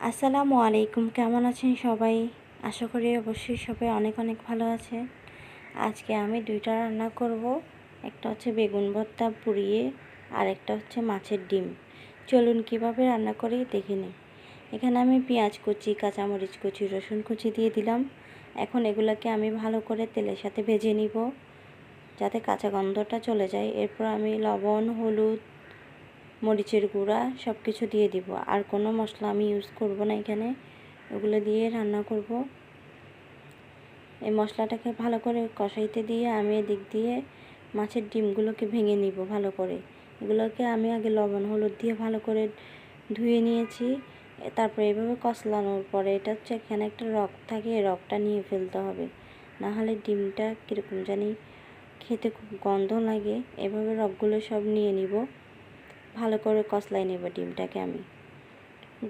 আসসালামু আলাইকুম, কেমন আছেন সবাই? আশা করি অবশ্যই সবাই অনেক অনেক ভালো আছে। আজকে আমি দুইটা রান্না করব। একটা হচ্ছে বেগুন ভর্তা পুড়িয়ে, আর একটা হচ্ছে মাছের ডিম। চলুন কিভাবে রান্না করি দেখে নিই। এখানে আমি পেঁয়াজ কুচি, কাঁচামরিচ কুচি, রসুন কুচি দিয়ে দিলাম। এখন এগুলোকে আমি ভালো করে তেলের সাথে ভেজে নিব, যাতে কাঁচা গন্ধটা চলে যায়। এরপর আমি লবণ, হলুদ, মরিচের গুঁড়া সব কিছু দিয়ে দিব। আর কোনো মশলা আমি ইউজ করব না এখানে, ওগুলো দিয়ে রান্না করব। এই মশলাটাকে ভালো করে কষাইতে দিয়ে আমি এদিক দিয়ে মাছের ডিমগুলোকে ভেঙে নিব ভালো করে। এগুলোকে আমি আগে লবণ হলুদ দিয়ে ভালো করে ধুয়ে নিয়েছি। তারপরে এইভাবে কষলানোর পরে এটা হচ্ছে এখানে একটা রগ থাকে, এই রগটা নিয়ে ফেলতে হবে, না হলে ডিমটা কীরকম জানি খেতে খুব গন্ধ লাগে। এভাবে রগগুলো সব নিয়ে নিব, ভালো করে কষলাই নেব ডিমটাকে। আমি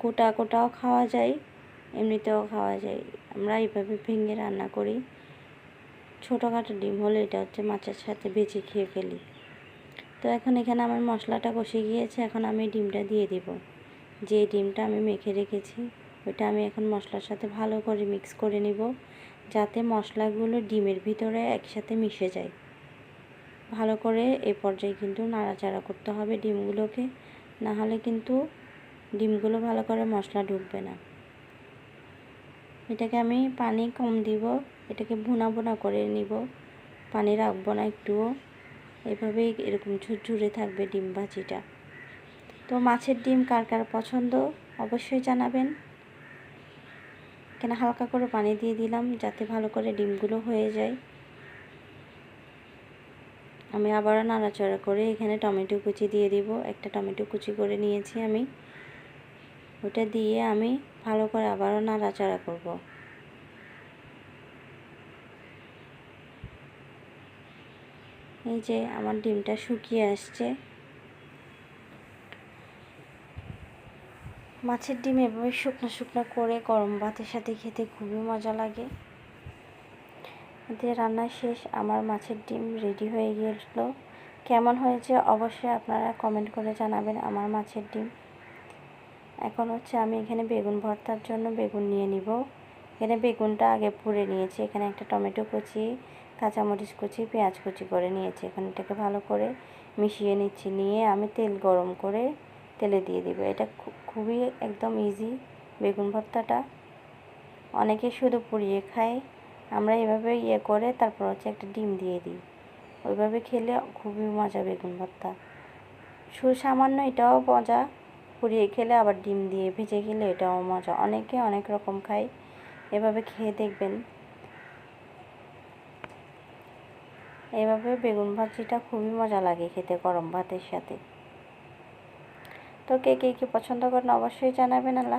গোটা গোটাও খাওয়া যায়, এমনিতেও খাওয়া যায়। আমরা এইভাবে ভেঙে রান্না করি। ছোটোখাটো ডিম হলে এটা হচ্ছে মাছের সাথে বেছে খেয়ে ফেলি। তো এখন এখানে আমার মশলাটা কষে গিয়েছে, এখন আমি ডিমটা দিয়ে দিব। যে ডিমটা আমি মেখে রেখেছি ওইটা আমি এখন মশলার সাথে ভালো করে মিক্স করে নিব, যাতে মশলাগুলো ডিমের ভিতরে একসাথে মিশে যায়। ভালো করে এই পর্যায়ে কিন্তু নাড়াচাড়া করতে হবে ডিমগুলোকে, না হলে কিন্তু ডিমগুলো ভালো করে মশলা ঢুকবে না। এটাকে আমি পানি কম দিব, এটাকে ভুনা ভুনা করে নিব, পানি রাখবো না একটুও। এভাবেই এরকম ঝুরঝুরে থাকবে ডিম ভাজিটা। তো মাছের ডিম কার কার পছন্দ অবশ্যই জানাবেন। এখানে হালকা করে পানি দিয়ে দিলাম, যাতে ভালো করে ডিমগুলো হয়ে যায়। আমি আবারও নাড়াচাড়া করে এখানে টমেটো কুচি দিয়ে দিব। একটা টমেটো কুচি করে নিয়েছি আমি, ওটা দিয়ে আমি ভালো করে আবারও নাড়াচাড়া করব। এই যে আমার ডিমটা শুকিয়ে আসছে। মাছের ডিম এভাবে শুকনো শুকনো করে গরম ভাতের সাথে খেতে খুবই মজা লাগে। দিয়ে রান্না শেষ, আমার মাছের ডিম রেডি হয়ে গেল। কেমন হয়েছে অবশ্যই আপনারা কমেন্ট করে জানাবেন আমার মাছের ডিম। এখন হচ্ছে আমি এখানে বেগুন ভর্তার জন্য বেগুন নিয়ে নিব। এখানে বেগুনটা আগে পুড়ে নিয়েছি। এখানে একটা টমেটো কুচি, কাঁচামরিচ কুচি, পেঁয়াজ কুচি করে নিয়েছি। এখন এটাকে ভালো করে মিশিয়ে নিচ্ছি, নিয়ে আমি তেল গরম করে তেলে দিয়ে দিব। এটা খুবই একদম ইজি বেগুন ভর্তাটা। অনেকে শুধু পুড়িয়ে খায়, আমরা এভাবে করে তারপর হচ্ছে একটা ডিম দিয়ে দিই। ওইভাবে খেলে খুবই মজা বেগুন ভর্তা। সামান্য এটাও মজা, পুড়িয়ে খেলে আবার ডিম দিয়ে ভেজে খেলে এটাও মজা। অনেকে অনেক রকম খায়, এভাবে খেয়ে দেখবেন। এভাবে বেগুন ভাজিটা খুবই মজা লাগে খেতে গরম ভাতের সাথে। তো কে কে পছন্দ করেন অবশ্যই জানাবেন।